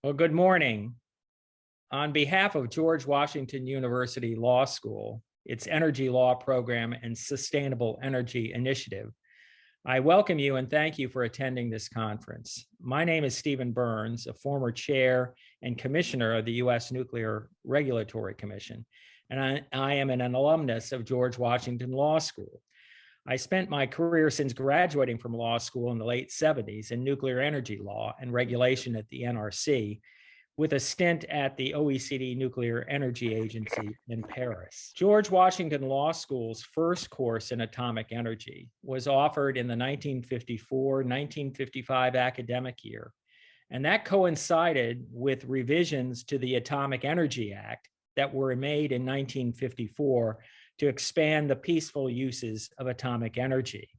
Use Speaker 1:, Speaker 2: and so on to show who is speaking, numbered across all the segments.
Speaker 1: Well, good morning. On behalf of George Washington University Law School, its Energy Law Program and Sustainable Energy Initiative, I welcome you and thank you for attending this conference. My name is Stephen Burns, a former chair and commissioner of the U.S. Nuclear Regulatory Commission, and I am an alumnus of George Washington Law School. I spent my career since graduating from law school in the late 70s in nuclear energy law and regulation at the NRC, with a stint at the OECD Nuclear Energy Agency in Paris. George Washington Law School's first course in atomic energy was offered in the 1954-1955 academic year, and that coincided with revisions to the Atomic Energy Act that were made in 1954 to expand the peaceful uses of atomic energy.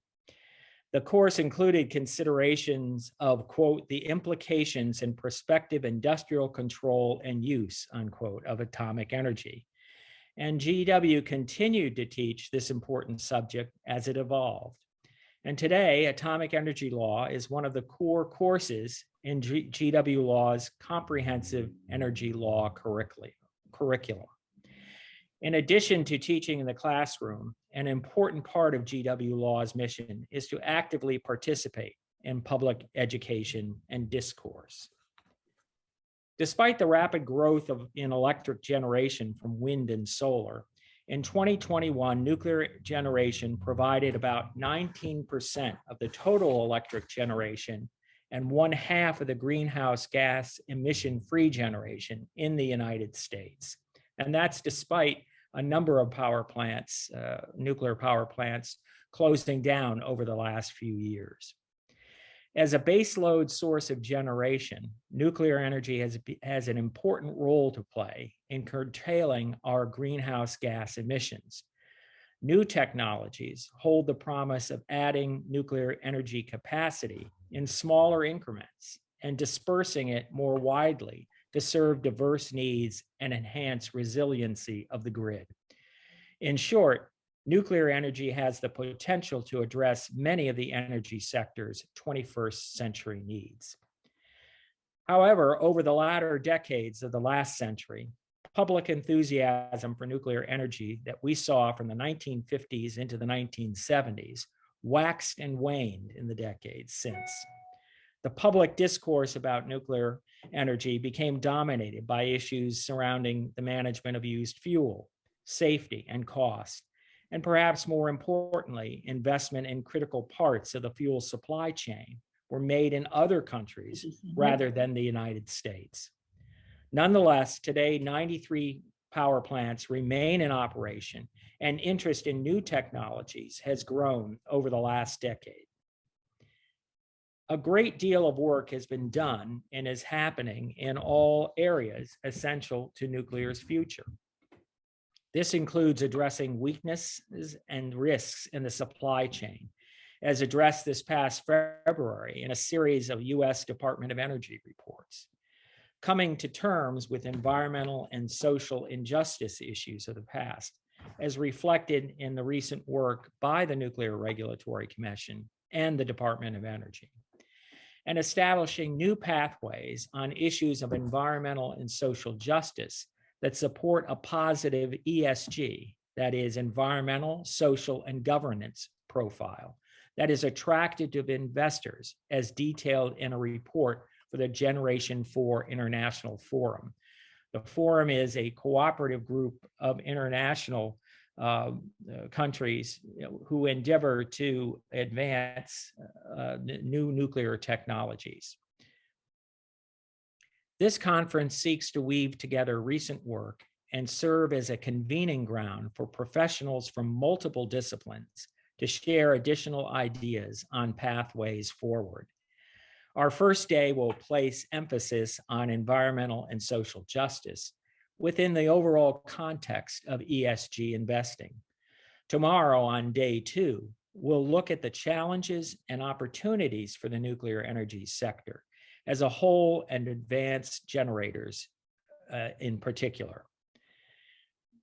Speaker 1: The course included considerations of, quote, the implications and prospective industrial control and use, unquote, of atomic energy. And GW continued to teach this important subject as it evolved. And today, atomic energy law is one of the core courses in GW Law's comprehensive energy law curriculum. In addition to teaching in the classroom, an important part of GW Law's mission is to actively participate in public education and discourse. Despite the rapid growth in electric generation from wind and solar, in 2021, nuclear generation provided about 19% of the total electric generation and 1/2 of the greenhouse gas emission-free generation in the United States. And that's despite a number of power plants, nuclear power plants, closing down over the last few years. As a baseload source of generation, nuclear energy has an important role to play in curtailing our greenhouse gas emissions. New technologies hold the promise of adding nuclear energy capacity in smaller increments and dispersing it more widely to serve diverse needs and enhance resiliency of the grid. In short, nuclear energy has the potential to address many of the energy sector's 21st century needs. However, over the latter decades of the last century, public enthusiasm for nuclear energy that we saw from the 1950s into the 1970s waxed and waned in the decades since. The public discourse about nuclear energy became dominated by issues surrounding the management of used fuel, safety, and cost, and perhaps more importantly, investment in critical parts of the fuel supply chain were made in other countries rather than the United States. Nonetheless, today, 93 power plants remain in operation, and interest in new technologies has grown over the last decade. A great deal of work has been done and is happening in all areas essential to nuclear's future. This includes addressing weaknesses and risks in the supply chain, as addressed this past February in a series of U.S. Department of Energy reports. Coming to terms with environmental and social injustice issues of the past, as reflected in the recent work by the Nuclear Regulatory Commission and the Department of Energy, and establishing new pathways on issues of environmental and social justice that support a positive ESG, that is environmental, social, and governance profile that is attractive to investors, as detailed in a report for the Generation 4 International Forum. The forum is a cooperative group of international countries who endeavor to advance new nuclear technologies. This conference seeks to weave together recent work and serve as a convening ground for professionals from multiple disciplines to share additional ideas on pathways forward. Our first day will place emphasis on environmental and social justice within the overall context of ESG investing. Tomorrow, on day 2, we'll look at the challenges and opportunities for the nuclear energy sector as a whole and advanced generators in particular.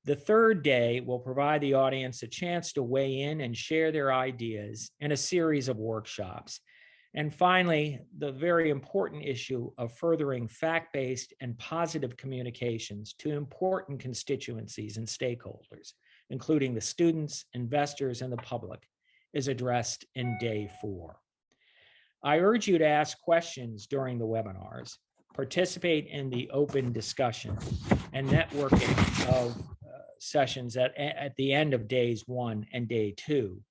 Speaker 1: The third day will provide the audience a chance to weigh in and share their ideas in a series of workshops. And finally, the very important issue of furthering fact-based and positive communications to important constituencies and stakeholders, including the students, investors, and the public, is addressed in day 4. I urge you to ask questions during the webinars, participate in the open discussion and networking of sessions at the end of days 1 and day 2,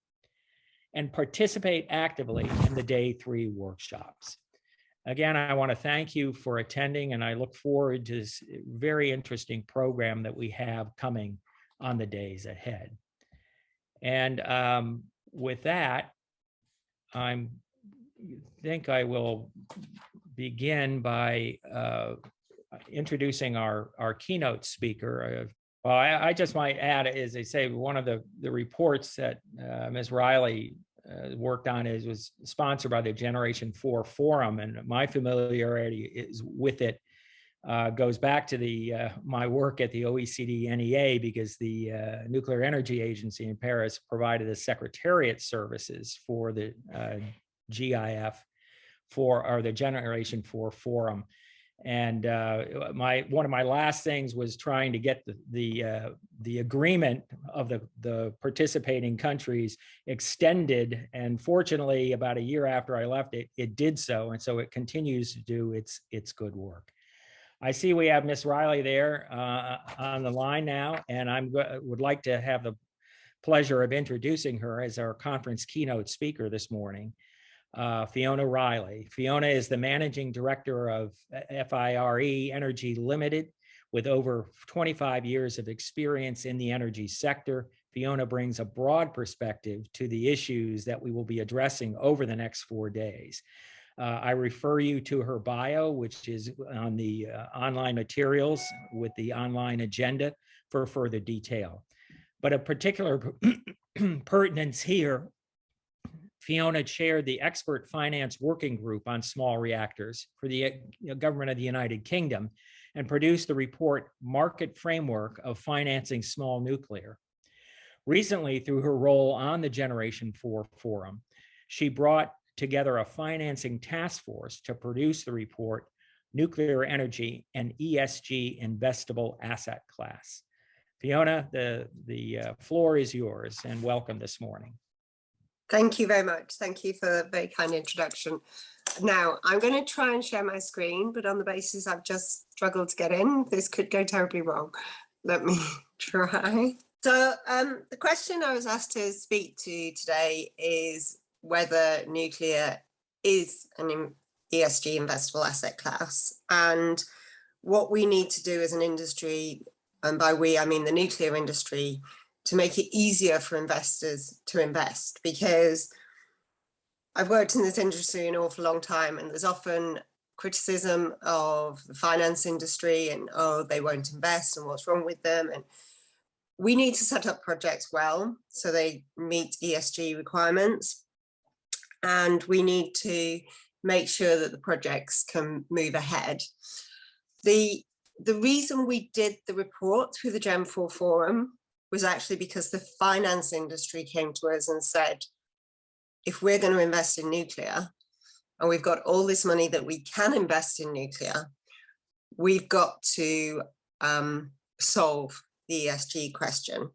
Speaker 1: and participate actively in the day 3 workshops. Again, I want to thank you for attending, and I look forward to this very interesting program that we have coming on the days ahead. And with that, I think I will begin by introducing our keynote speaker. Well, I just might add, as they say, one of the reports that Ms. Reilly worked on was sponsored by the Generation 4 Forum, and my familiarity is with it goes back to my work at the OECD NEA, because the Nuclear Energy Agency in Paris provided the secretariat services for the GIF or the Generation 4 Forum. And one of my last things was trying to get the agreement of the participating countries extended, and fortunately, about a year after I left, it did so, and so it continues to do its good work. I see we have Ms. Reilly there on the line now, and I would like to have the pleasure of introducing her as our conference keynote speaker this morning. Fiona Reilly. Fiona is the managing director of FIRE Energy Ltd. With over 25 years of experience in the energy sector. Fiona brings a broad perspective to the issues that we will be addressing over the next 4 days. I refer you to her bio, which is on the online materials with the online agenda for further detail. But of particular pertinence here, Fiona chaired the Expert Finance Working Group on Small Reactors for the government of the United Kingdom and produced the report Market Framework of Financing Small Nuclear. Recently, through her role on the Generation 4 Forum, she brought together a financing task force to produce the report Nuclear Energy and ESG Investable Asset Class. Fiona, the floor is yours, and welcome this morning.
Speaker 2: Thank you very much. Thank you for a very kind introduction. Now, I'm going to try and share my screen, but on the basis I've just struggled to get in, this could go terribly wrong. Let me try. So the question I was asked to speak to today is whether nuclear is an ESG investable asset class, and what we need to do as an industry, and by we, I mean the nuclear industry, to make it easier for investors to invest. Because I've worked in this industry an awful long time, and there's often criticism of the finance industry and, oh, they won't invest and what's wrong with them. And we need to set up projects well so they meet ESG requirements. And we need to make sure that the projects can move ahead. The reason we did the report through the Gen 4 Forum was actually because the finance industry came to us and said, if we're going to invest in nuclear, and we've got all this money that we can invest in nuclear, we've got to solve the ESG question.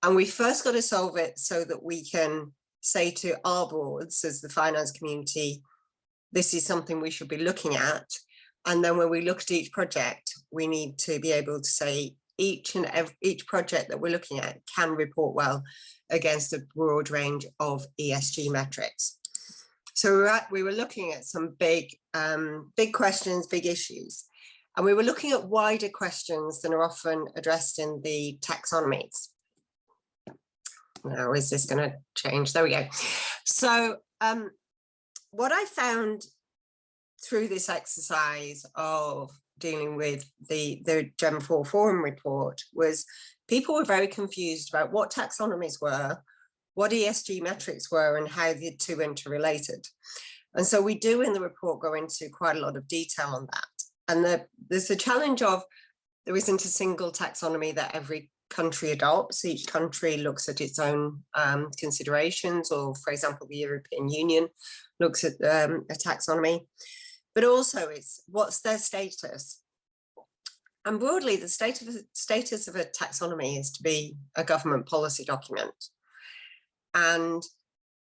Speaker 2: And we first got to solve it so that we can say to our boards as the finance community, this is something we should be looking at. And then when we look at each project, we need to be able to say each project that we're looking at can report well against a broad range of ESG metrics. So we were looking at some big questions, big issues, and we were looking at wider questions than are often addressed in the taxonomies. Now, is this going to change? There we go. So what I found through this exercise of dealing with the Gen 4 Forum report was people were very confused about what taxonomies were, what ESG metrics were, and how the two interrelated. And so we do in the report go into quite a lot of detail on that. And there's the challenge of there isn't a single taxonomy that every country adopts. Each country looks at its own considerations, or for example, the European Union looks at a taxonomy, but also it's what's their status. And broadly, the status of a taxonomy is to be a government policy document. And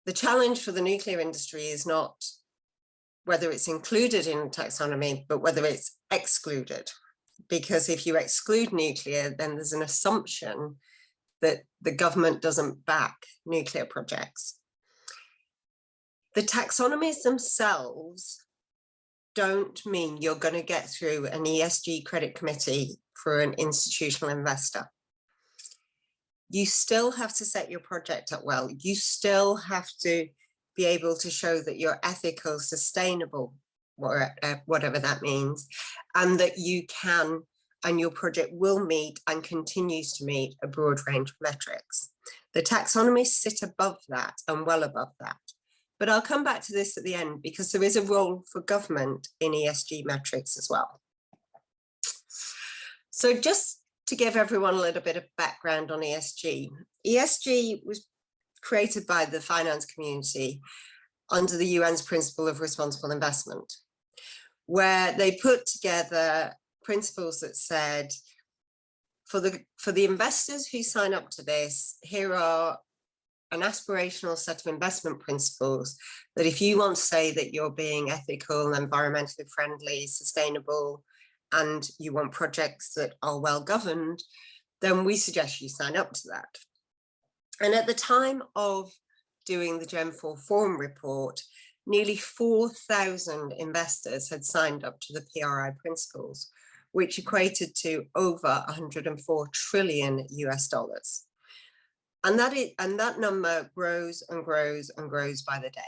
Speaker 2: the challenge for the nuclear industry is not whether it's included in taxonomy, but whether it's excluded. Because if you exclude nuclear, then there's an assumption that the government doesn't back nuclear projects. The taxonomies themselves don't mean you're going to get through an ESG credit committee for an institutional investor. You still have to set your project up well. You still have to be able to show that you're ethical, sustainable, whatever that means, and that you can and your project will meet and continues to meet a broad range of metrics. The taxonomies sit above that and well above that. But I'll come back to this at the end because there is a role for government in ESG metrics as well. So just to give everyone a little bit of background on ESG. ESG was created by the finance community under the UN's principle of responsible investment, where they put together principles that said, for the investors who sign up to this, here are an aspirational set of investment principles that if you want to say that you're being ethical, environmentally friendly, sustainable, and you want projects that are well governed, then we suggest you sign up to that. And at the time of doing the Gen 4 Forum report, nearly 4,000 investors had signed up to the PRI principles, which equated to over 104 trillion US dollars. And that number grows and grows and grows by the day.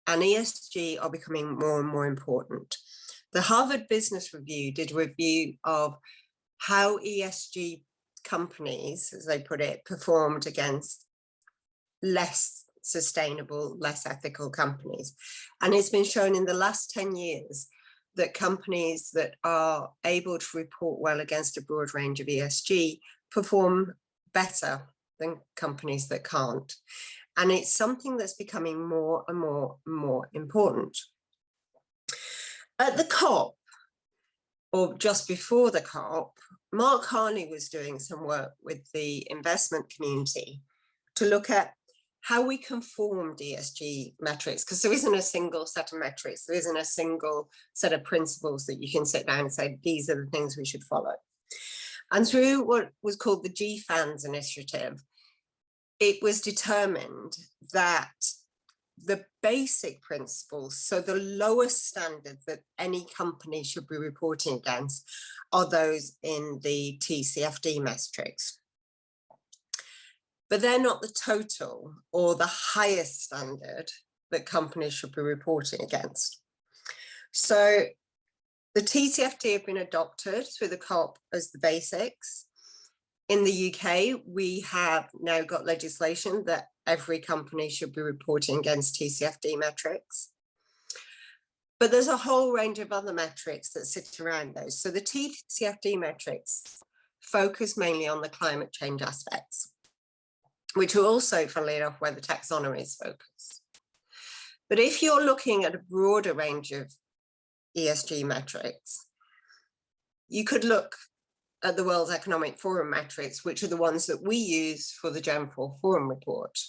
Speaker 2: And ESG are becoming more and more important. The Harvard Business Review did a review of how ESG companies, as they put it, performed against less sustainable, less ethical companies. And it's been shown in the last 10 years that companies that are able to report well against a broad range of ESG perform better than companies that can't. And it's something that's becoming more and more and more important. At the COP, or just before the COP, Mark Harney was doing some work with the investment community to look at how we conformed ESG metrics, because there isn't a single set of metrics, there isn't a single set of principles that you can sit down and say, these are the things we should follow. And through what was called the GFANS initiative, it was determined that the basic principles, so the lowest standard that any company should be reporting against, are those in the TCFD metrics. But they're not the total or the highest standard that companies should be reporting against. So the TCFD have been adopted through the COP as the basics. In the UK, we have now got legislation that every company should be reporting against TCFD metrics. But there's a whole range of other metrics that sit around those. So the TCFD metrics focus mainly on the climate change aspects, which are also, funnily enough, where the taxonomy is focused. But if you're looking at a broader range of ESG metrics, you could look at the World Economic Forum metrics, which are the ones that we use for the Gen 4 Forum report.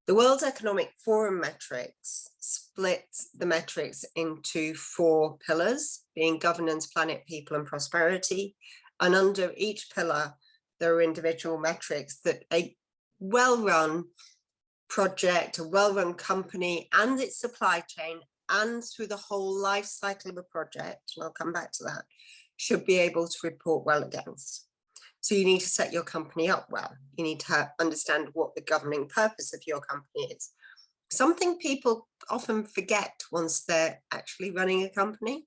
Speaker 2: The World Economic Forum metrics splits the metrics into 4 pillars, being governance, planet, people, and prosperity. And under each pillar, there are individual metrics that a well-run project, a well-run company and its supply chain and through the whole life cycle of a project, and I'll come back to that, should be able to report well against. So you need to set your company up well. You need to understand what the governing purpose of your company is. Something people often forget once they're actually running a company.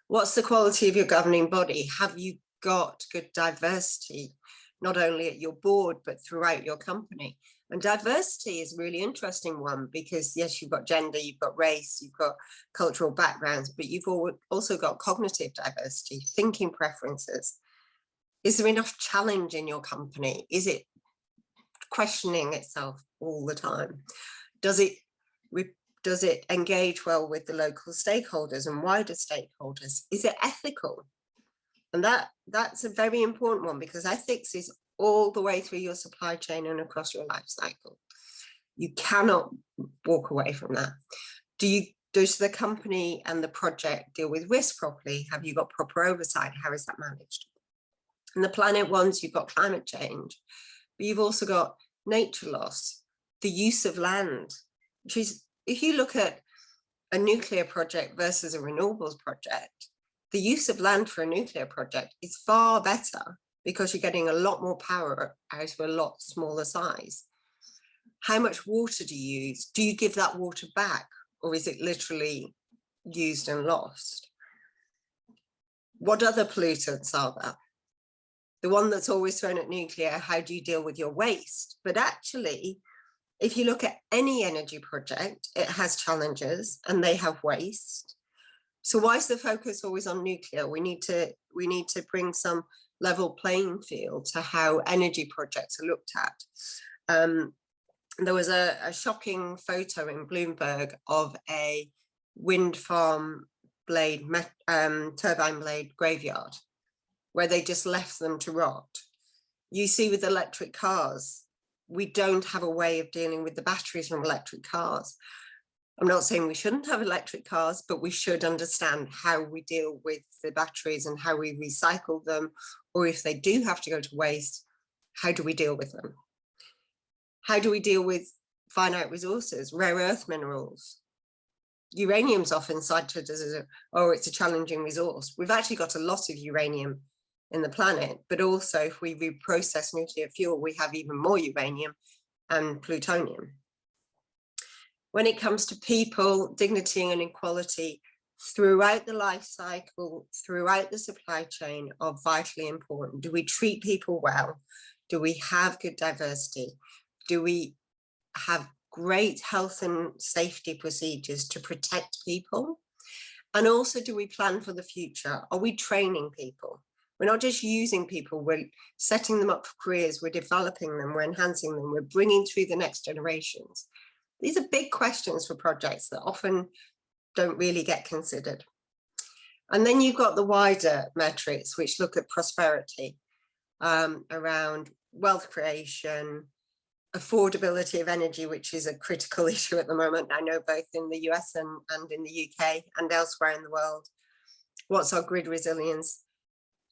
Speaker 2: What's the quality of your governing body? Have you got good diversity, not only at your board, but throughout your company? And diversity is a really interesting one because yes, you've got gender, you've got race, you've got cultural backgrounds, but you've also got cognitive diversity, thinking preferences. Is there enough challenge in your company? Is it questioning itself all the time? Does it engage well with the local stakeholders and wider stakeholders? Is it ethical? And that's a very important one, because ethics is all the way through your supply chain and across your life cycle. You cannot walk away from that. Does the company and the project deal with risk properly? Have you got proper oversight? How is that managed? And the planet ones, you've got climate change, but you've also got nature loss, the use of land, which is, if you look at a nuclear project versus a renewables project, the use of land for a nuclear project is far better because you're getting a lot more power out of a lot smaller size. How much water do you use? Do you give that water back, or is it literally used and lost? What other pollutants are there? The one that's always thrown at nuclear, how do you deal with your waste? But actually, if you look at any energy project, it has challenges and they have waste. So why is the focus always on nuclear? We need to bring some level playing field to how energy projects are looked at. There was a shocking photo in Bloomberg of a wind farm blade, turbine blade graveyard, where they just left them to rot. You see with electric cars, we don't have a way of dealing with the batteries from electric cars. I'm not saying we shouldn't have electric cars, but we should understand how we deal with the batteries and how we recycle them, or if they do have to go to waste, how do we deal with them? How do we deal with finite resources, rare earth minerals? Uranium's often cited as it's a challenging resource. We've actually got a lot of uranium in the planet, but also if we reprocess nuclear fuel, we have even more uranium and plutonium. When it comes to people, dignity and equality throughout the life cycle, throughout the supply chain, are vitally important. Do we treat people well? Do we have good diversity? Do we have great health and safety procedures to protect people? And also, do we plan for the future? Are we training people? We're not just using people, we're setting them up for careers, we're developing them, we're enhancing them, we're bringing through the next generations. These are big questions for projects that often don't really get considered. And then you've got the wider metrics, which look at prosperity, around wealth creation, affordability of energy, which is a critical issue at the moment, I know, both in the US and in the UK and elsewhere in the world. What's our grid resilience?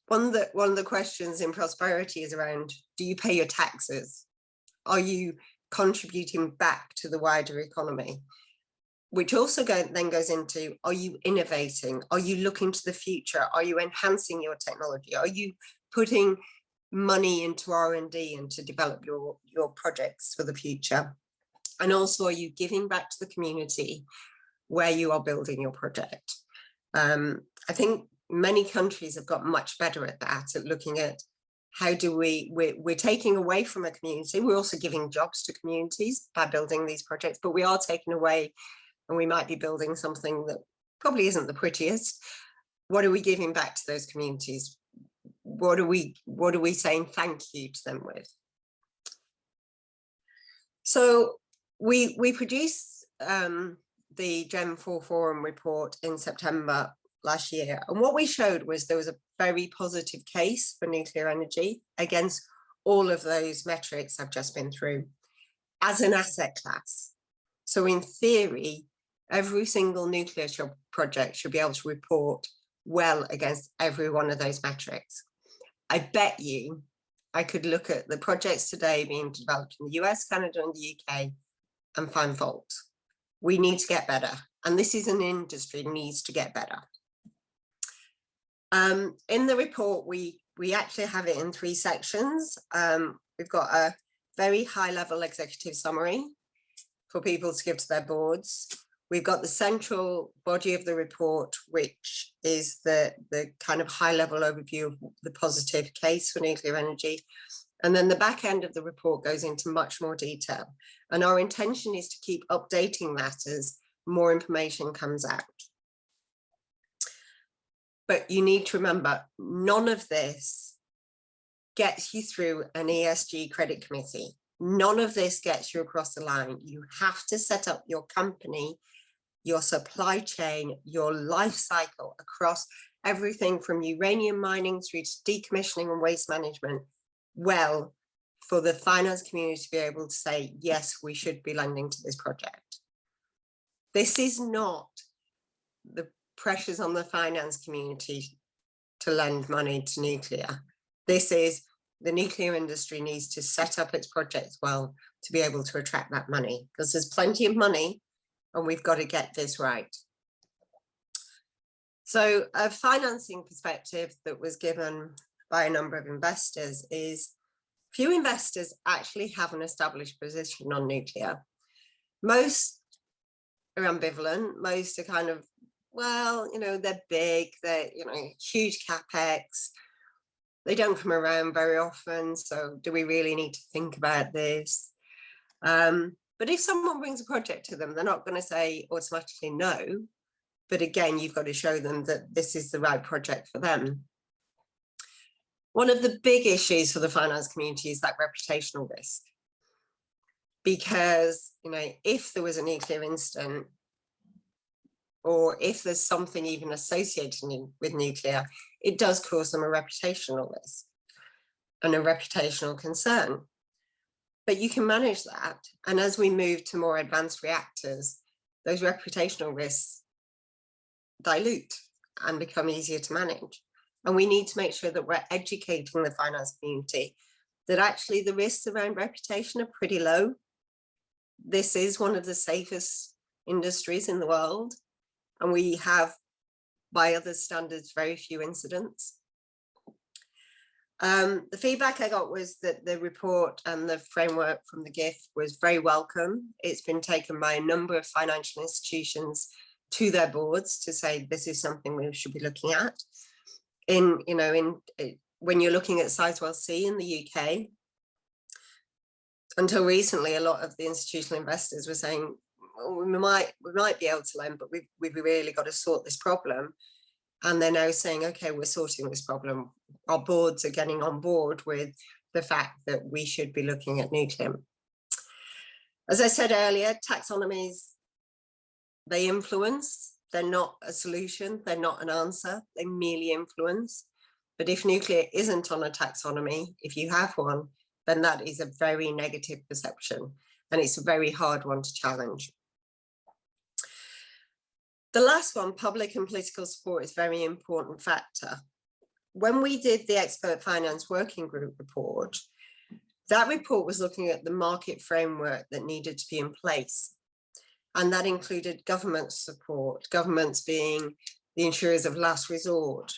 Speaker 2: One of the questions in prosperity is around, do you pay your taxes? Are you contributing back to the wider economy? Which also then goes into, are you innovating? Are you looking to the future? Are you enhancing your technology? Are you putting money into R&D and to develop your projects for the future? And also, are you giving back to the community where you are building your project? I think many countries have got much better at that, at looking at how do we're taking away from a community. We're also giving jobs to communities by building these projects, but we are taking away, and we might be building something that probably isn't the prettiest. What are we giving back to those communities? What are we saying thank you to them with? So we produced the Gen 4 Forum report in September last year, and what we showed was there was a very positive case for nuclear energy against all of those metrics I've just been through as an asset class. So in theory, every single nuclear project should be able to report well against every one of those metrics. I bet you I could look at the projects today being developed in the US, Canada, and the UK and find faults. We need to get better. And this is an industry that needs to get better. In the report, we actually have it in 3 sections. We've got a very high level executive summary for people to give to their boards. We've got the central body of the report, which is the kind of high level overview of the positive case for nuclear energy. And then the back end of the report goes into much more detail. And our intention is to keep updating that as more information comes out. But you need to remember, none of this gets you through an ESG credit committee. None of this gets you across the line. You have to set up your company, your supply chain, your life cycle across everything from uranium mining through to decommissioning and waste management well for the finance community to be able to say, yes, we should be lending to this project. This is not the pressures on the finance community to lend money to nuclear. This is the nuclear industry needs to set up its projects well to be able to attract that money, because there's plenty of money and we've got to get this right. So a financing perspective that was given by a number of investors is few investors actually have an established position on nuclear. Most are ambivalent, most are kind of, well, you know, they're big, they're, you know, huge capex. They don't come around very often, so do we really need to think about this? But if someone brings a project to them, they're not going to say automatically no. But again, you've got to show them that this is the right project for them. One of the big issues for the finance community is that reputational risk. Because, you know, if there was a nuclear incident, or if there's something even associated with nuclear, it does cause them a reputational risk and a reputational concern. But you can manage that. And as we move to more advanced reactors, those reputational risks dilute and become easier to manage. And we need to make sure that we're educating the finance community that actually the risks around reputation are pretty low. This is one of the safest industries in the world. And we have, by other standards, very few incidents. The feedback I got was that the report and the framework from the GIF was very welcome. It's been taken by a number of financial institutions to their boards to say this is something we should be looking at. When you're looking at Sizewell C in the UK, until recently, a lot of the institutional investors were saying, well, we might be able to lend, but we've really got to sort this problem. And they're now saying, okay, we're sorting this problem. Our boards are getting on board with the fact that we should be looking at nuclear. As I said earlier, taxonomies, they influence. They're not a solution. They're not an answer. They merely influence. But if nuclear isn't on a taxonomy, if you have one, then that is a very negative perception. And it's a very hard one to challenge. The last one, public and political support, is a very important factor. When we did the Expert Finance Working Group report, that report was looking at the market framework that needed to be in place. And that included government support, governments being the insurers of last resort,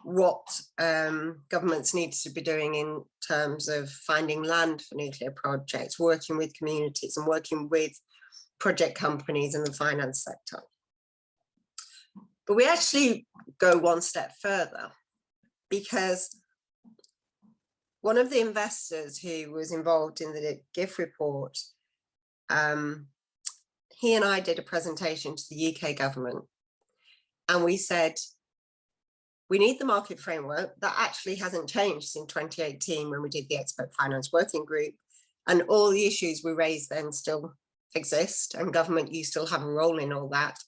Speaker 2: what governments needed to be doing in terms of finding land for nuclear projects, working with communities and working with project companies in the finance sector. But we actually go one step further, because one of the investors who was involved in the GIF report, he and I did a presentation to the UK government, and we said, we need the market framework. That actually hasn't changed since 2018 when we did the Expert Finance Working Group, and all the issues we raised then still exist, and government, you still have a role in all that.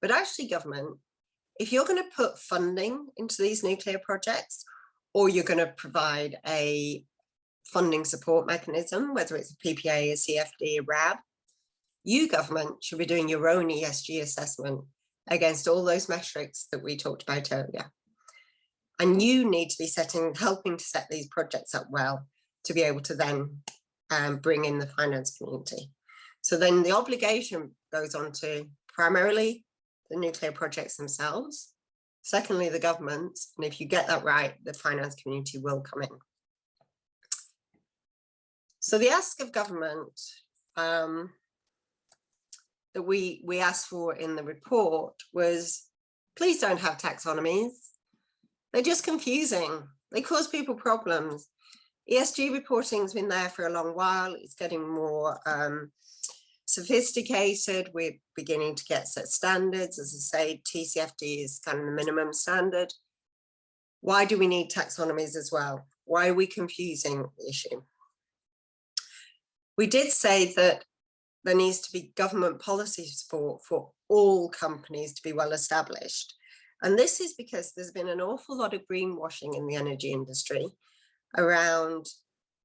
Speaker 2: But actually, government, if you're going to put funding into these nuclear projects, or you're going to provide a funding support mechanism, whether it's a PPA, a CFD, a RAB, you, government, should be doing your own ESG assessment against all those metrics that we talked about earlier. And you need to be helping to set these projects up well to be able to then bring in the finance community. So then the obligation goes on to primarily the nuclear projects themselves, secondly, the governments, and if you get that right, the finance community will come in. So the ask of government that we asked for in the report was, please don't have taxonomies. They're just confusing. They cause people problems. ESG reporting has been there for a long while. It's getting more sophisticated. We're beginning to get set standards. As I say, TCFD is kind of the minimum standard. Why do we need taxonomies as well? Why are we confusing the issue? We did say that there needs to be government policy support for all companies to be well established. And this is because there's been an awful lot of greenwashing in the energy industry around,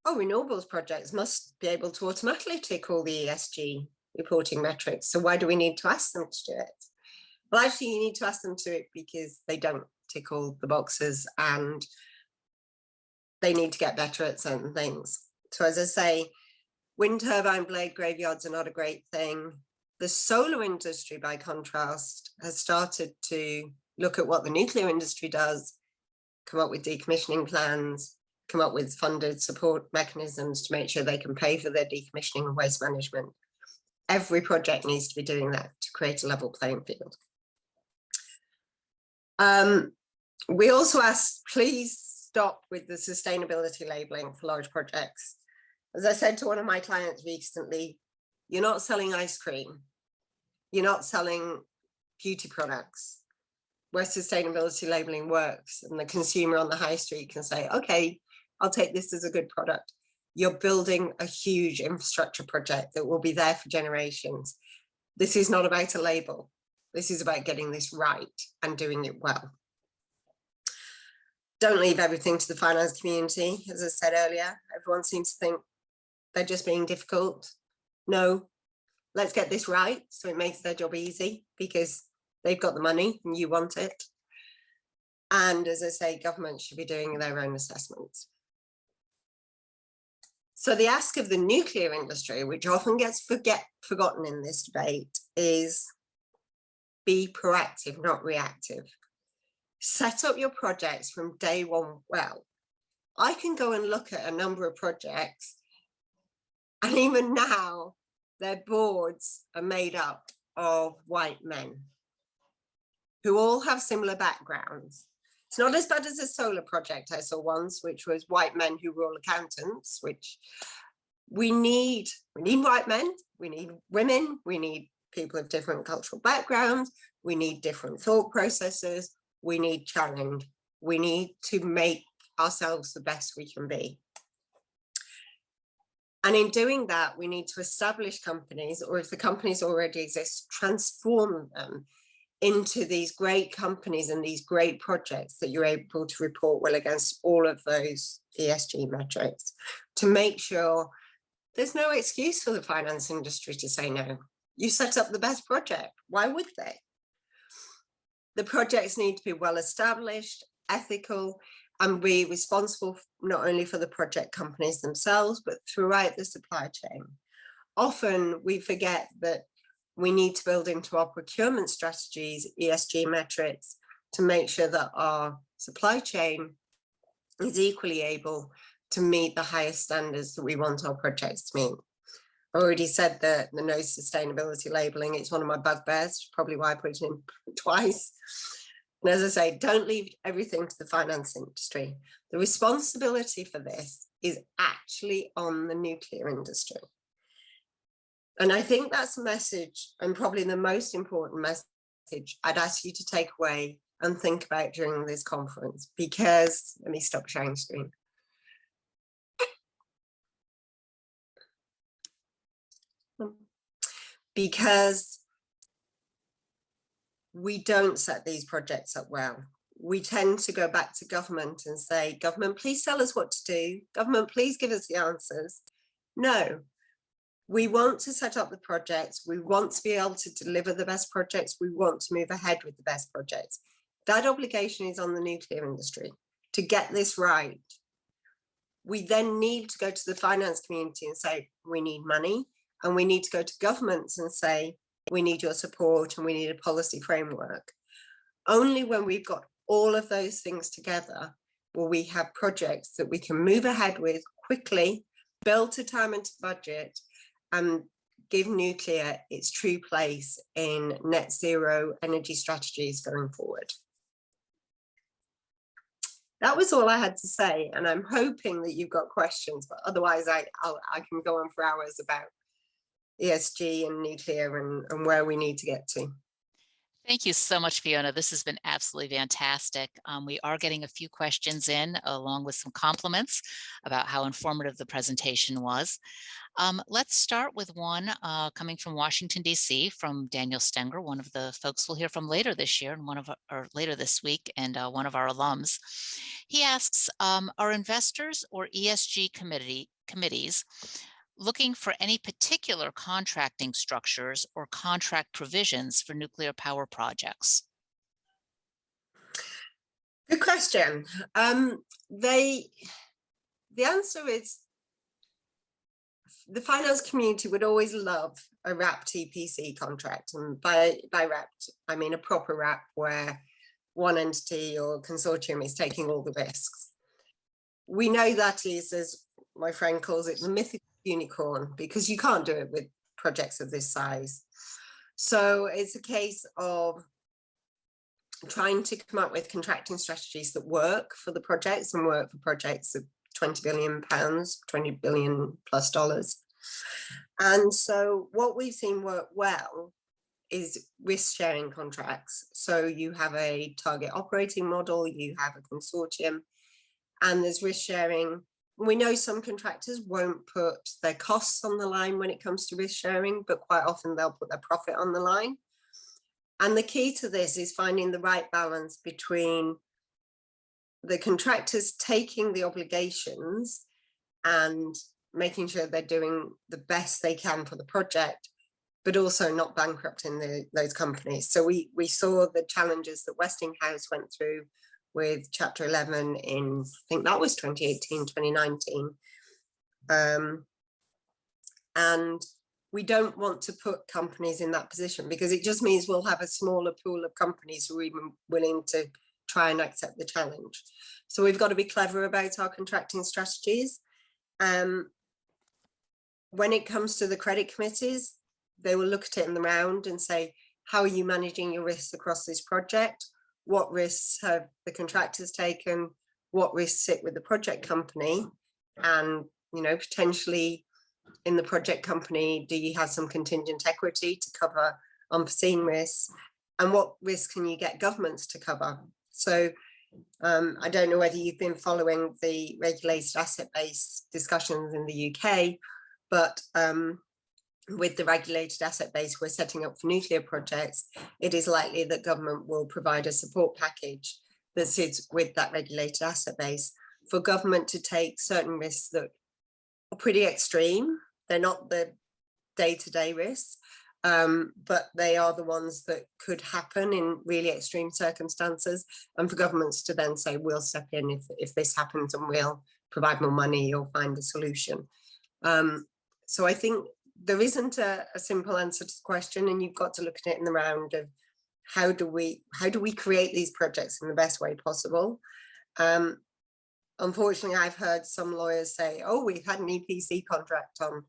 Speaker 2: oh, renewables projects must be able to automatically tick all the ESG reporting metrics. So why do we need to ask them to do it? Well, actually, you need to ask them to do it because they don't tick all the boxes and they need to get better at certain things. So as I say, wind turbine blade graveyards are not a great thing. The solar industry, by contrast, has started to look at what the nuclear industry does, come up with decommissioning plans, come up with funded support mechanisms to make sure they can pay for their decommissioning and waste management. Every project needs to be doing that to create a level playing field. We also asked, please stop with the sustainability labeling for large projects. As I said to one of my clients recently, you're not selling ice cream. You're not selling beauty products where sustainability labeling works and the consumer on the high street can say, okay, I'll take this as a good product. You're building a huge infrastructure project that will be there for generations. This is not about a label. This is about getting this right and doing it well. Don't leave everything to the finance community. As I said earlier, everyone seems to think they're just being difficult. No, let's get this right so it makes their job easy because they've got the money and you want it. And as I say, governments should be doing their own assessments. So the ask of the nuclear industry, which often gets forgotten in this debate, is be proactive, not reactive. Set up your projects from day one well. I can go and look at a number of projects, and even now, their boards are made up of white men who all have similar backgrounds. It's not as bad as a solar project I saw once, which was white men who were all accountants, which we need white men, we need women, we need people of different cultural backgrounds, we need different thought processes, we need challenge, we need to make ourselves the best we can be. And in doing that, we need to establish companies, or if the companies already exist, transform them into these great companies and these great projects that you're able to report well against all of those ESG metrics to make sure there's no excuse for the finance industry to say no. You set up the best project. Why would they? The projects need to be well established, ethical, and be responsible not only for the project companies themselves, but throughout the supply chain. Often we forget that we need to build into our procurement strategies ESG metrics to make sure that our supply chain is equally able to meet the highest standards that we want our projects to meet. I already said that the no sustainability labeling, it's one of my bugbears, probably why I put it in twice. And as I say, don't leave everything to the finance industry. The responsibility for this is actually on the nuclear industry. And I think that's a message, and probably the most important message I'd ask you to take away and think about during this conference, because, let me stop sharing screen. Because we don't set these projects up well. We tend to go back to government and say, government, please tell us what to do. Government, please give us the answers. No, we want to set up the projects. We want to be able to deliver the best projects. We want to move ahead with the best projects. That obligation is on the nuclear industry to get this right. We then need to go to the finance community and say, we need money. And we need to go to governments and say, we need your support and we need a policy framework. Only when we've got all of those things together will we have projects that we can move ahead with quickly, build to time and to budget, and give nuclear its true place in net zero energy strategies going forward. That was all I had to say, and I'm hoping that you've got questions, but otherwise I can go on for hours about ESG and nuclear and where we need to get to.
Speaker 3: Thank you so much, Fiona. This has been absolutely fantastic. We are getting a few questions in, along with some compliments about how informative the presentation was. Let's start with one coming from Washington, D.C., from Daniel Stenger, one of the folks we'll hear from later this year and later this week, and one of our alums. He asks, are investors or ESG committees looking for any particular contracting structures or contract provisions for nuclear power projects?
Speaker 2: Good question. The answer is the finance community would always love a wrapped EPC contract, and by wrapped I mean a proper wrap where one entity or consortium is taking all the risks. We know that is, as my friend calls it, the mythical unicorn, because you can't do it with projects of this size. So it's a case of trying to come up with contracting strategies that work for the projects and work for projects of £20 billion, $20 billion plus dollars. And so what we've seen work well is risk sharing contracts. So you have a target operating model, you have a consortium, and there's risk sharing. We know some contractors won't put their costs on the line when it comes to risk sharing, but quite often they'll put their profit on the line. And the key to this is finding the right balance between the contractors taking the obligations and making sure they're doing the best they can for the project, but also not bankrupting those companies. So we saw the challenges that Westinghouse went through with Chapter 11 in, I think that was 2018, 2019. And we don't want to put companies in that position, because it just means we'll have a smaller pool of companies who are even willing to try and accept the challenge. So we've got to be clever about our contracting strategies. When it comes to the credit committees, they will look at it in the round and say, how are you managing your risks across this project? What risks have the contractors taken? What risks sit with the project company? And, you know, potentially in the project company, do you have some contingent equity to cover unforeseen risks? And what risks can you get governments to cover? So I don't know whether you've been following the regulated asset base discussions in the UK, but with the regulated asset base we're setting up for nuclear projects, it is likely that government will provide a support package that sits with that regulated asset base for government to take certain risks that are pretty extreme. They're not the day-to-day risks, but they are the ones that could happen in really extreme circumstances, and for governments to then say, we'll step in if this happens, and we'll provide more money or find a solution. So I think there isn't a simple answer to the question, and you've got to look at it in the round of how do we create these projects in the best way possible. Unfortunately, I've heard some lawyers say, oh, we've had an EPC contract on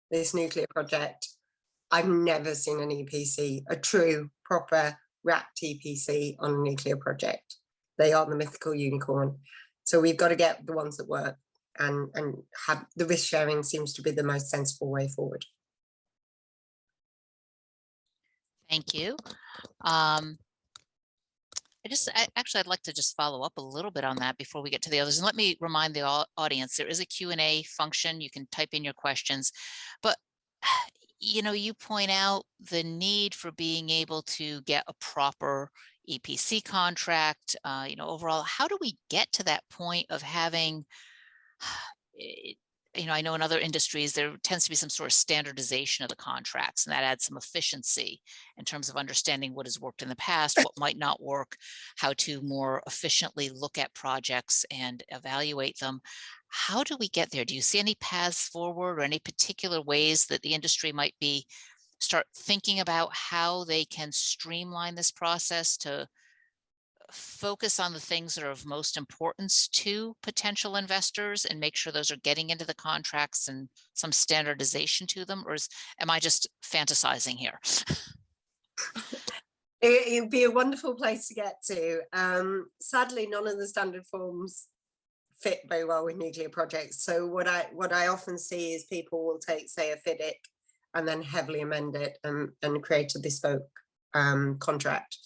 Speaker 2: this nuclear project. I've never seen an EPC, a true, proper, wrapped EPC on a nuclear project. They are the mythical unicorn. So we've got to get the ones that work, and have the risk sharing seems to be the most sensible way forward.
Speaker 3: Thank you. Actually, I'd like to just follow up a little bit on that before we get to the others. And let me remind the audience, there is a Q&A function. You can type in your questions, but you know, you point out the need for being able to get a proper EPC contract. You know, overall, how do we get to that point of having, you know, I know in other industries, there tends to be some sort of standardization of the contracts, and that adds some efficiency in terms of understanding what has worked in the past, what might not work, how to more efficiently look at projects and evaluate them. How do we get there? Do you see any paths forward or any particular ways that the industry might start thinking about how they can streamline this process to focus on the things that are of most importance to potential investors and make sure those are getting into the contracts and some standardization to them? Or am I just fantasizing here?
Speaker 2: It would be a wonderful place to get to. Sadly, none of the standard forms fit very well with nuclear projects. So what I often see is people will take, say, a FIDIC and then heavily amend it and create a bespoke contract.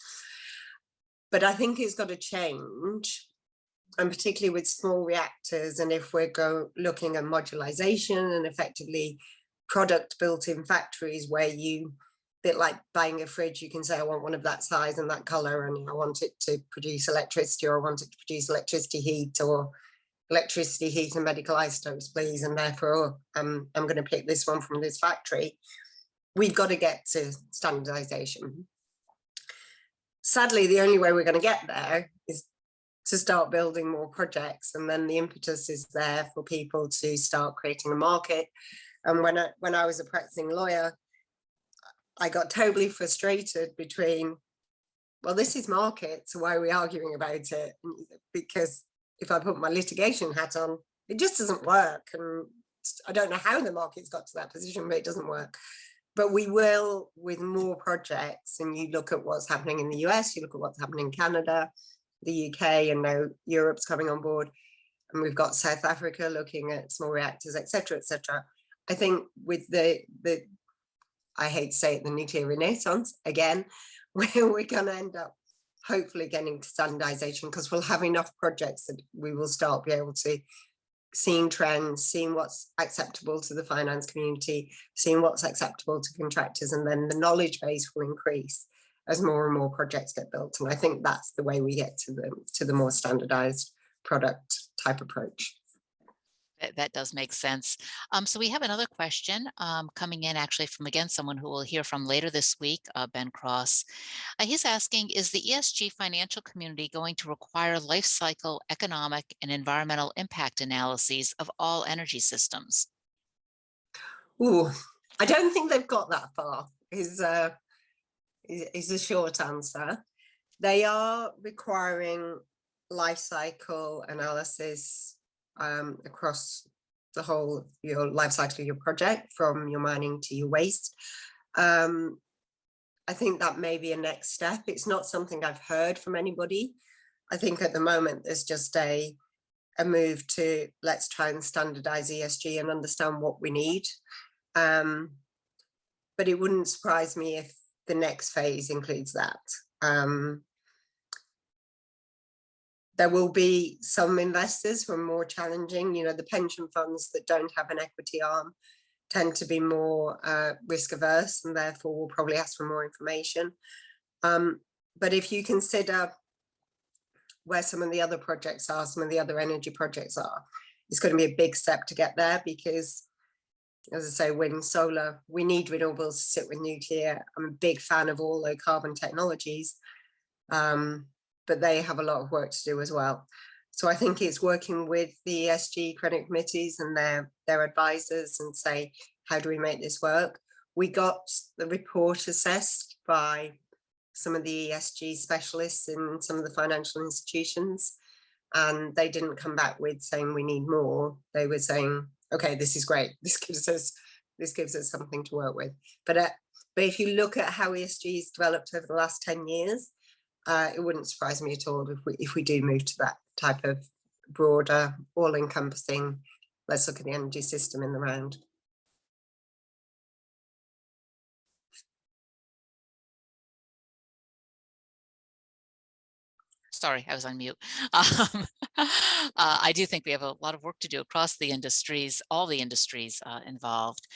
Speaker 2: But I think it's got to change, and particularly with small reactors. And if we're looking at modularization and effectively product built in factories where you, bit like buying a fridge, you can say, I want one of that size and that color, and I want it to produce electricity, or I want it to produce electricity heat, or electricity heat and medical isotopes, please. And therefore, I'm going to pick this one from this factory. We've got to get to standardization. Sadly, the only way we're going to get there is to start building more projects, and then the impetus is there for people to start creating a market. And when I was a practicing lawyer, I got totally frustrated between, well, this is market, so why are we arguing about it? Because if I put my litigation hat on, it just doesn't work. And I don't know how the market's got to that position, but it doesn't work. But we will with more projects. And you look at what's happening in the US, you look at what's happening in Canada, the UK, and now Europe's coming on board. And we've got South Africa looking at small reactors, et cetera, et cetera. I think with the I hate to say it, the nuclear renaissance again, where we're going to end up hopefully getting to standardization, because we'll have enough projects that we will start be able to seeing trends, seeing what's acceptable to the finance community, seeing what's acceptable to contractors, and then the knowledge base will increase as more and more projects get built. And I think that's the way we get to the more standardized product type approach.
Speaker 3: That does make sense. So we have another question coming in actually from, again, someone who we'll hear from later this week, Ben Cross. He's asking, is the ESG financial community going to require life cycle economic and environmental impact analyses of all energy systems?
Speaker 2: Ooh, I don't think they've got that far, is a short answer. They are requiring life cycle analysis across the whole your life cycle of your project, from your mining to your waste. I think that may be a next step. It's not something I've heard from anybody. I think at the moment there's just a move to let's try and standardize ESG and understand what we need. But it wouldn't surprise me if the next phase includes that. There will be some investors who are more challenging. You know, the pension funds that don't have an equity arm tend to be more risk averse, and therefore will probably ask for more information. But if you consider where some of the other projects are, some of the other energy projects are, it's going to be a big step to get there, because, as I say, wind, solar, we need renewables to sit with nuclear. I'm a big fan of all low carbon technologies. But they have a lot of work to do as well. So I think it's working with the ESG credit committees and their advisors and say, how do we make this work? We got the report assessed by some of the ESG specialists in some of the financial institutions, and they didn't come back with saying we need more. They were saying, okay, this is great. This gives us something to work with. But if you look at how ESG has developed over the last 10 years, it wouldn't surprise me at all if we do move to that type of broader, all-encompassing, let's look at the energy system in the round.
Speaker 3: Sorry, I was on mute. I do think we have a lot of work to do across the industries, all the industries involved.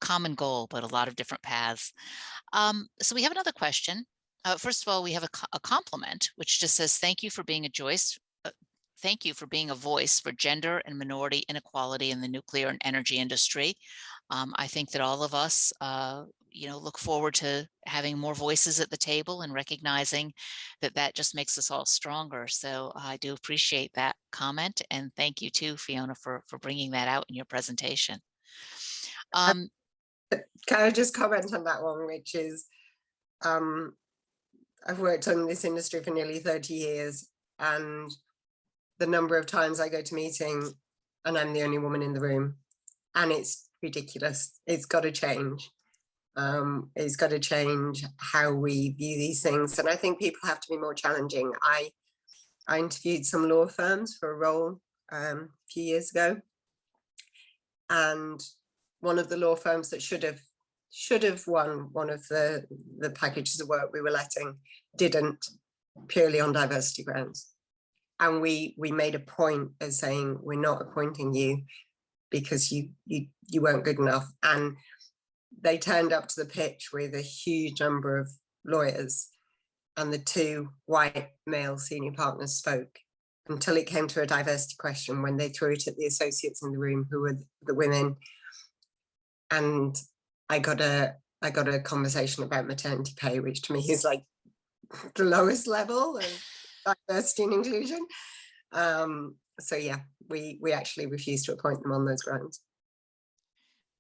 Speaker 3: Common goal, but a lot of different paths. So we have another question. First of all, we have a compliment, which just says, thank you for being a voice. Thank you for being a voice for gender and minority inequality in the nuclear and energy industry. I think that all of us, look forward to having more voices at the table and recognizing that just makes us all stronger. So I do appreciate that comment, and thank you too, Fiona, for bringing that out in your presentation.
Speaker 2: Can I just comment on that one, which is, I've worked in this industry for nearly 30 years, and the number of times I go to meeting and I'm the only woman in the room, and it's ridiculous. It's got to change. It's got to change how we view these things. And I think people have to be more challenging. I interviewed some law firms for a role a few years ago, and one of the law firms that should have should have won one of the packages of work we were letting, didn't, purely on diversity grounds. And we made a point of saying, we're not appointing you because you weren't good enough. And they turned up to the pitch with a huge number of lawyers, and the 2 white male senior partners spoke until it came to a diversity question, when they threw it at the associates in the room, who were the women. And I got a conversation about maternity pay, which to me is like the lowest level of diversity and inclusion. So yeah, we actually refused to appoint them on those grounds.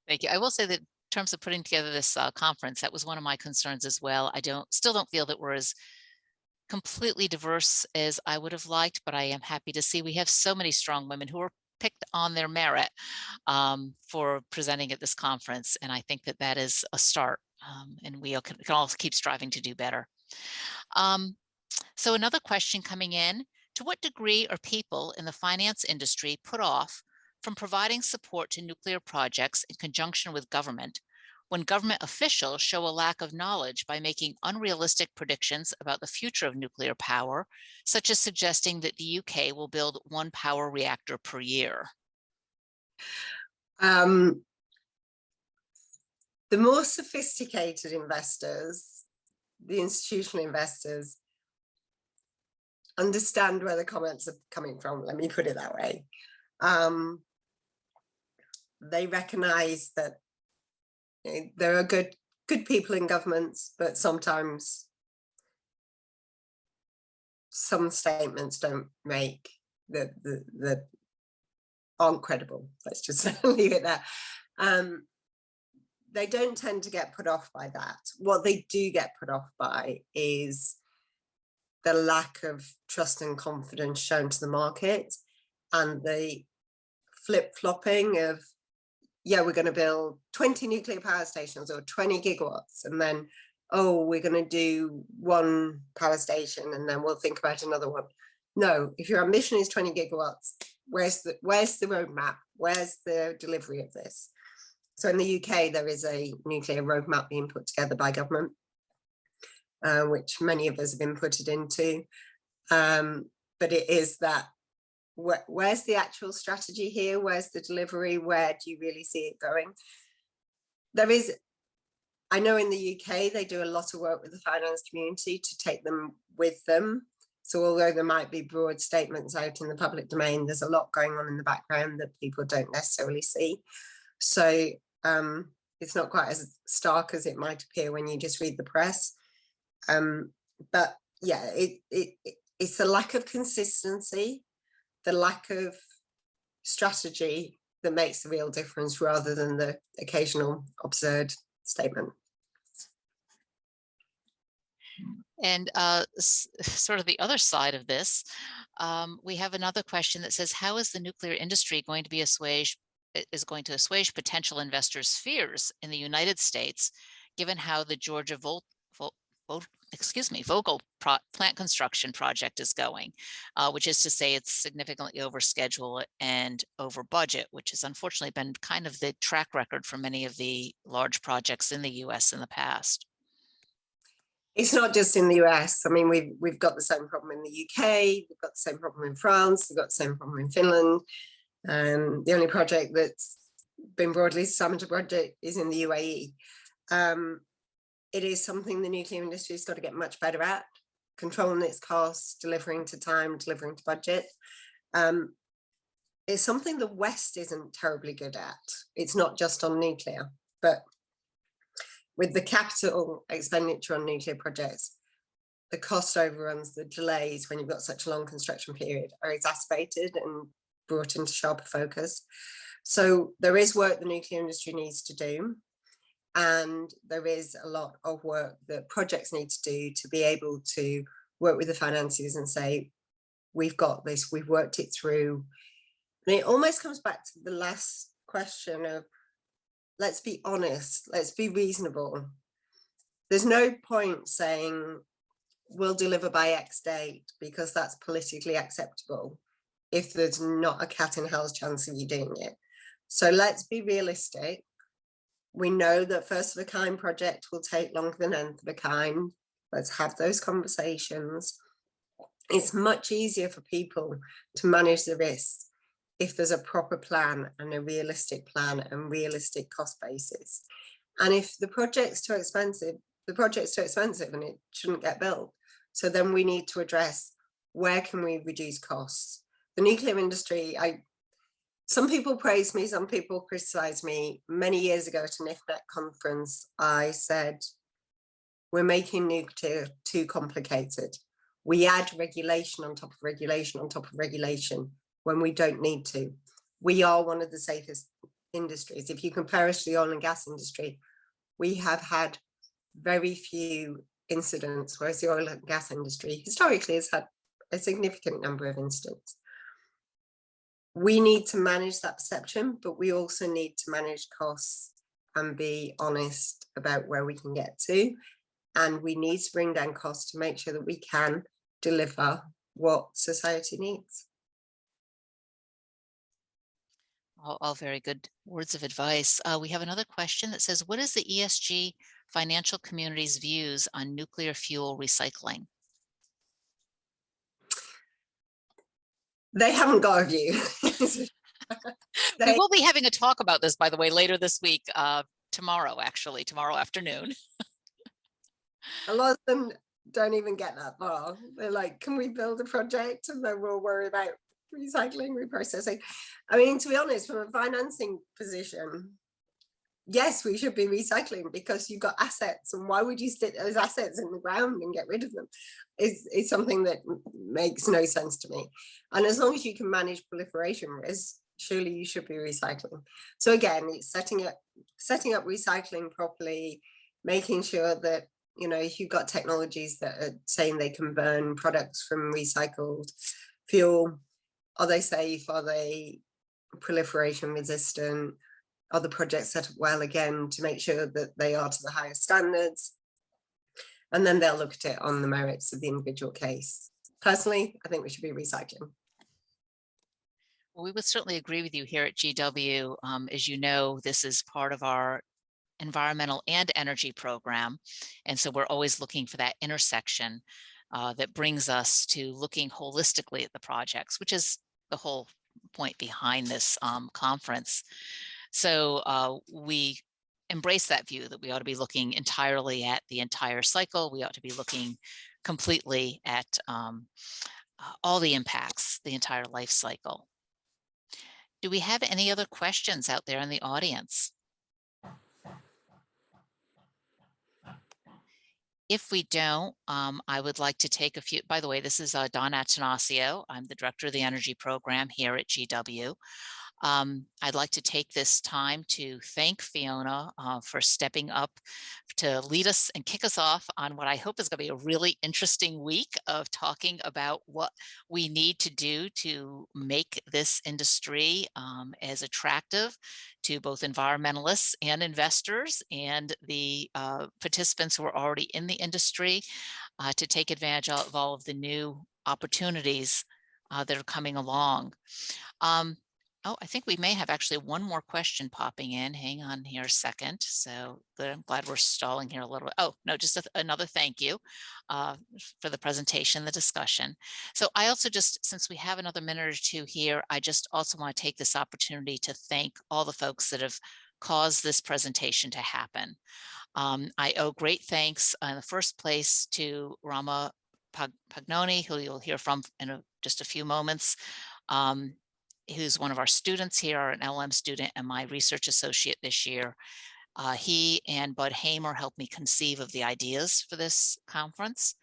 Speaker 3: Thank you. I will say that in terms of putting together this conference, that was one of my concerns as well. I still don't feel that we're as completely diverse as I would have liked, but I am happy to see we have so many strong women who are picked on their merit for presenting at this conference. And I think that that is a start, and we can all keep striving to do better. So another question coming in: to what degree are people in the finance industry put off from providing support to nuclear projects in conjunction with government, when government officials show a lack of knowledge by making unrealistic predictions about the future of nuclear power, such as suggesting that the UK will build 1 power reactor per year?
Speaker 2: The more sophisticated investors, the institutional investors, understand where the comments are coming from, let me put it that way. They recognize that there are good people in governments, but sometimes some statements don't make that aren't credible. Let's just leave it there. They don't tend to get put off by that. What they do get put off by is the lack of trust and confidence shown to the market, and the flip-flopping of, yeah, we're going to build 20 nuclear power stations or 20 gigawatts, and then, oh, we're going to do 1 power station and then we'll think about another one. No, if your ambition is 20 gigawatts, where's the roadmap? Where's the delivery of this? So in the UK, there is a nuclear roadmap being put together by government, which many of us have inputted into. But it is that, where's the actual strategy here? Where's the delivery? Where do you really see it going? There is, I know in the UK, they do a lot of work with the finance community to take them with them. So although there might be broad statements out in the public domain, there's a lot going on in the background that people don't necessarily see. So it's not quite as stark as it might appear when you just read the press. But yeah, it's the lack of consistency, the lack of strategy that makes the real difference, rather than the occasional absurd statement.
Speaker 3: And sort of the other side of this, we have another question that says, how is the nuclear industry going to assuage potential investors' fears in the United States, given how the Georgia Vogtle plant construction project is going, which is to say it's significantly over schedule and over budget, which has unfortunately been kind of the track record for many of the large projects in the US in the past.
Speaker 2: It's not just in the US. I mean, we've got the same problem in the UK, we've got the same problem in France, we've got the same problem in Finland. The only project that's been broadly summoned to project is in the UAE. It is something the nuclear industry has got to get much better at, controlling its costs, delivering to time, delivering to budget. It's something the West isn't terribly good at. It's not just on nuclear, but with the capital expenditure on nuclear projects, the cost overruns, the delays when you've got such a long construction period are exacerbated and brought into sharper focus. So there is work the nuclear industry needs to do. And there is a lot of work that projects need to do to be able to work with the financiers and say, we've got this, we've worked it through. And it almost comes back to the last question of, let's be honest, let's be reasonable. There's no point saying we'll deliver by X date because that's politically acceptable if there's not a cat in hell's chance of you doing it. So let's be realistic. We know that first of a kind project will take longer than nth of a kind. Let's have those conversations. It's much easier for people to manage the risks if there's a proper plan and a realistic plan and realistic cost basis. And if the project's too expensive, the project's too expensive and it shouldn't get built. So then we need to address, where can we reduce costs? The nuclear industry, some people praise me, some people criticize me. Many years ago at an IFNET conference, I said, we're making nuclear too complicated. We add regulation on top of regulation on top of regulation when we don't need to. We are one of the safest industries. If you compare us to the oil and gas industry, we have had very few incidents, whereas the oil and gas industry historically has had a significant number of incidents. We need to manage that perception, but we also need to manage costs and be honest about where we can get to. And we need to bring down costs to make sure that we can deliver what society needs.
Speaker 3: All very good words of advice. We have another question that says, what is the ESG financial community's views on nuclear fuel recycling?
Speaker 2: They haven't got a view.
Speaker 3: We will be having a talk about this, by the way, later this week, tomorrow afternoon.
Speaker 2: A lot of them don't even get that far. They're like, can we build a project and then we'll worry about recycling, reprocessing? I mean, to be honest, from a financing position, yes, we should be recycling because you've got assets, and why would you stick those assets in the ground and get rid of them? It's something that makes no sense to me. And as long as you can manage proliferation risk, surely you should be recycling. So again, it's setting up recycling properly, making sure that, you know, if you've got technologies that are saying they can burn products from recycled fuel, are they safe? Are they proliferation resistant? Are the projects set up well, again, to make sure that they are to the highest standards? And then they'll look at it on the merits of the individual case. Personally, I think we should be recycling.
Speaker 3: Well, we would certainly agree with you here at GW. As you know, this is part of our environmental and energy program. And so we're always looking for that intersection that brings us to looking holistically at the projects, which is the whole point behind this conference. So we embrace that view that we ought to be looking entirely at the entire cycle. We ought to be looking completely at all the impacts, the entire life cycle. Do we have any other questions out there in the audience? If we don't, I would like to take a few. By the way, this is Don Attanasio. I'm the director of the energy program here at GW. I'd like to take this time to thank Fiona for stepping up to lead us and kick us off on what I hope is going to be a really interesting week of talking about what we need to do to make this industry as attractive to both environmentalists and investors and the participants who are already in the industry to take advantage of all of the new opportunities that are coming along. Oh, I think we may have actually one more question popping in. Hang on here a second. So good. I'm glad we're stalling here a little bit. Oh, no, just another thank you for the presentation, the discussion. So I also just, since we have another minute or two here, I just also want to take this opportunity to thank all the folks that have caused this presentation to happen. I owe great thanks in the first place to Rama Pagnoni, who you'll hear from in just a few moments. Who's one of our students here, an LM student and my research associate this year. He and Bud Hamer helped me conceive of the ideas for this conference.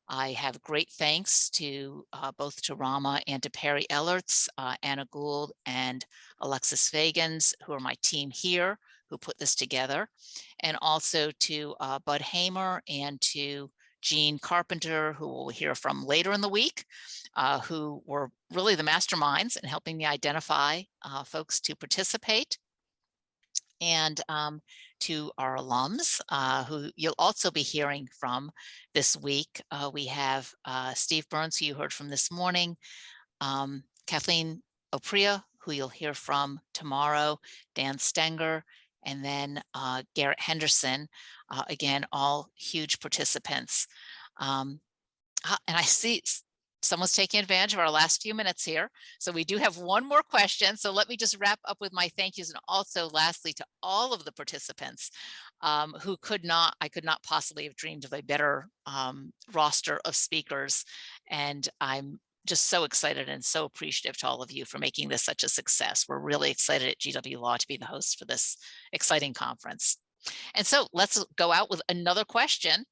Speaker 3: I have great thanks to both to Rama and to Perry Ellerts, Anna Gould and Alexis Fagans, who are my team here, who put this together. And also to Bud Hamer and to Jean Carpenter, who we'll hear from later in the week, who were really the masterminds in helping me identify folks to participate. And to our alums, who you'll also be hearing from this week. We have Steve Burns, who you heard from this morning, Kathleen Opria, who you'll hear from tomorrow, Dan Stenger, and then Garrett Henderson, again, all huge participants. And I see someone's taking advantage of our last few minutes here. So we do have one more question. So let me just wrap up with my thank yous, and also lastly to all of the participants who I could not possibly have dreamed of a better roster of speakers. And I'm just so excited and so appreciative to all of you for making this such a success. We're really excited at GW Law to be the host for this exciting conference. And so let's go out with another question.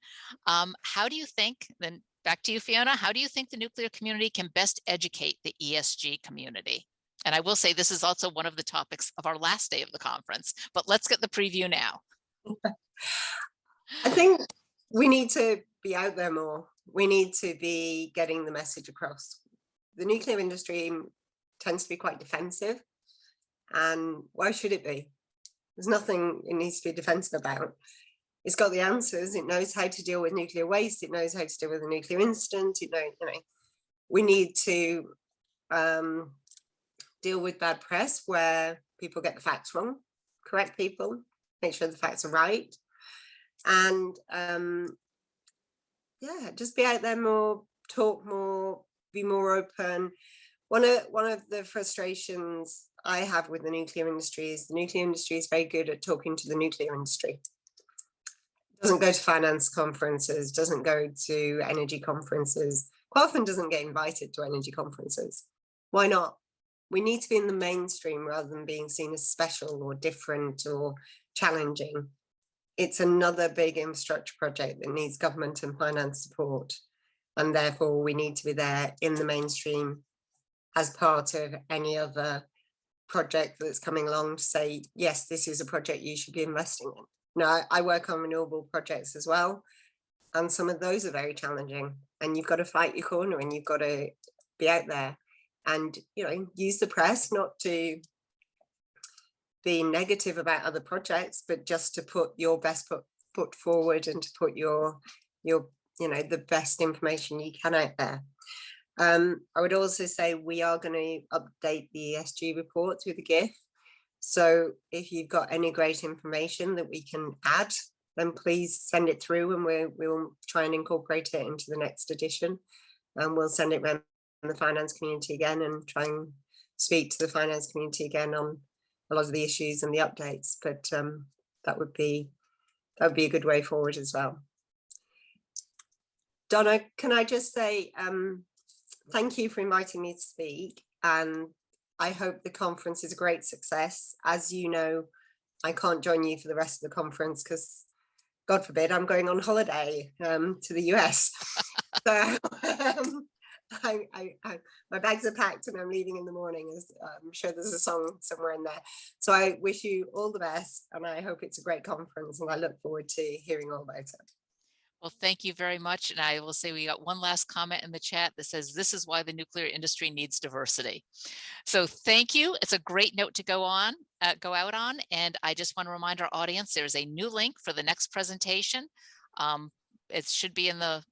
Speaker 3: How do you think, then back to you, Fiona, how do you think the nuclear community can best educate the ESG community? And I will say this is also one of the topics of our last day of the conference, but let's get the preview now.
Speaker 2: I think we need to be out there more. We need to be getting the message across. The nuclear industry tends to be quite defensive, and why should it be? There's nothing it needs to be defensive about. It's got the answers. It knows how to deal with nuclear waste. It knows how to deal with a nuclear incident. It knows, we need to deal with bad press where people get the facts wrong, correct people, make sure the facts are right. And yeah, just be out there more, talk more, be more open. One of the frustrations I have with the nuclear industry is the nuclear industry is very good at talking to the nuclear industry. Doesn't go to finance conferences, doesn't go to energy conferences, quite often doesn't get invited to energy conferences. Why not? We need to be in the mainstream rather than being seen as special or different or challenging. It's another big infrastructure project that needs government and finance support. And therefore we need to be there in the mainstream as part of any other project that's coming along to say, yes, this is a project you should be investing in. Now, I work on renewable projects as well, and some of those are very challenging, and you've got to fight your corner, and you've got to be out there and, use the press not to be negative about other projects, but just to put your best foot forward and to put your the best information you can out there. I would also say we are going to update the ESG report through the GIF. So if you've got any great information that we can add, then please send it through, and we'll try and incorporate it into the next edition. And we'll send it around the finance community again and try and speak to the finance community again on a lot of the issues and the updates. But that would be a good way forward as well. Donna, can I just say thank you for inviting me to speak, and I hope the conference is a great success. As you know, I can't join you for the rest of the conference because, God forbid, I'm going on holiday to the US. So my bags are packed and I'm leaving in the morning. I'm sure there's a song somewhere in there. So I wish you all the best, and I hope it's a great conference, and I look forward to hearing all about it.
Speaker 3: Well, thank you very much. And I will say we got one last comment in the chat that says, this is why the nuclear industry needs diversity. So thank you. It's a great note to go out on. And I just want to remind our audience, there's a new link for the next presentation. It should be in the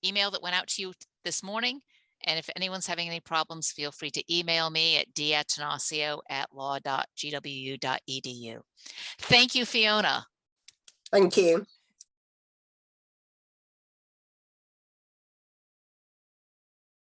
Speaker 3: email that went out to you this morning. And if anyone's having any problems, feel free to email me at d@tenasio@law.gwu.edu. Thank you, Fiona.
Speaker 2: Thank you.